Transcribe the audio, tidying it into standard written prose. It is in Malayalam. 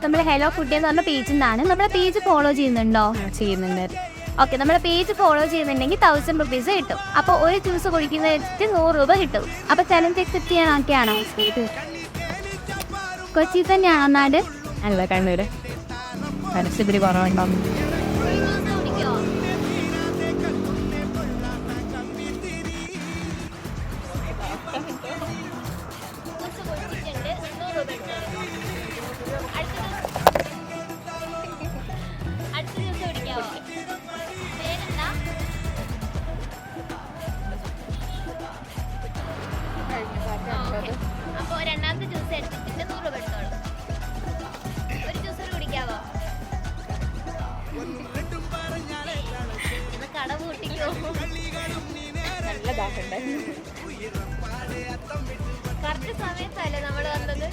നമ്മൾ ഹലോ ഫുഡി എന്ന് പറഞ്ഞ പേജിൽ നിന്നാണ്. നമ്മുടെ പേജ് ഫോളോ ചെയ്യുന്നുണ്ടോ? ചെയ്യുന്നുണ്ട്. ഓക്കെ, നമ്മുടെ പേജ് ഫോളോ ചെയ്യുന്നുണ്ടെങ്കിൽ 1000 റുപ്പീസ് കിട്ടും. അപ്പോൾ ഒരു ജ്യൂസ് കുടിക്കുന്ന വെച്ചിട്ട് 100 രൂപ കിട്ടും. അപ്പോൾ ചലഞ്ച് അക്സെപ്റ്റ് ചെയ്യാനൊക്കെയാണോ? കൊച്ചി തന്നെയാണോ നാട്? അല്ല, കണ്ണൂര്. പരസ്യപരി കുറവുണ്ടാവും. അപ്പോൾ രണ്ടാമത്തെ ജ്യൂസ് എടുത്തിട്ട് 100 രൂപ എടുത്തോളൂ. ഒരു ജ്യൂസ് കുടിക്കാവോ? കട കൂട്ടിക്കോ. കറക്റ്റ് സമയത്തല്ലേ നമ്മൾ വന്നത്?